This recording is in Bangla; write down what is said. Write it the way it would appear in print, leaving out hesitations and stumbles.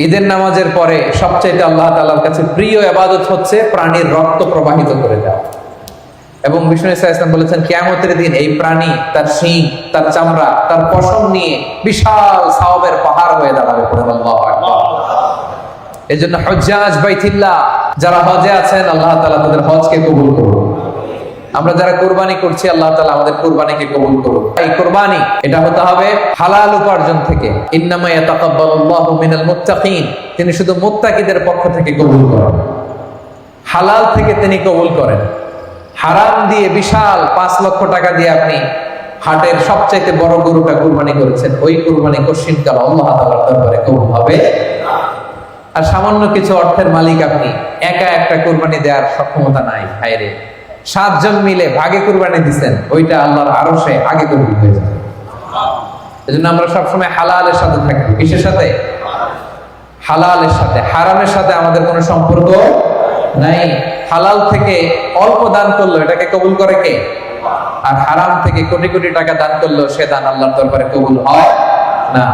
ঈদের নামাজের পরে সবচাইতে আল্লাহ তাআলার কাছে প্রিয় ইবাদত হচ্ছে প্রাণীর রক্ত প্রবাহিত করে দেওয়া। এবং বিষ্ণু ইসা ইসলাম বলেছেন কিয়ামতের দিন এই প্রাণী তার শিং, তার চামড়া, তার পশম নিয়ে বিশাল সওয়াবের পাহাড় হয়ে দাঁড়াবে। আল্লাহু আকবার। এজন্য হুজ্জাজ বাইতুল্লাহ যারা হজে আছেন, আল্লাহ তাআলা তাদের হজকে কবুল করুন। আমরা যারা কুরবানি করছি, আল্লাহ তাআলা আমাদের কুরবানিকে কবুল করুন। এই কুরবানি এটা হতে হবে হালাল উপার্জন থেকে। ইন্নামা ইয়াতাকাব্বালুল্লাহু মিনাল মুত্তাকিন, তিনি শুধু মুত্তাকিদের পক্ষ থেকে কবুল করেন, হালাল থেকে তিনি কবুল করেন। হারাম দিয়ে বিশাল 5 লক্ষ টাকা দিয়ে আপনি হাটের সবচাইতে বড় গরুটা কুরবানি করেছেন, ওই কুরবানি কশিনকাল আল্লাহ তাআলার দরবারে কবুল হবে না। আর সামান্য কিছু অর্থের মালিক আপনি, একা একটা কুরবানি দেওয়ার সক্ষমতা নাই, হায়রে 7 জন মিলে ভাগে কুরবানি দিচ্ছেন, ওইটা আল্লাহর আরশে আগে কবুল হয়ে যাবে। এজন্য আমরা সবসময় হালালের সাথে থাকি। কিসের সাথে? হালালের সাথে। হারামের সাথে আমাদের কোনো সম্পর্ক নাই। হালাল থেকে অল্প দান করলো এটাকে কবুল করে কে? আর হারাম থেকে কোটি কোটি টাকা দান করলো সে দান আল্লাহর দরবারে কবুল হয় না।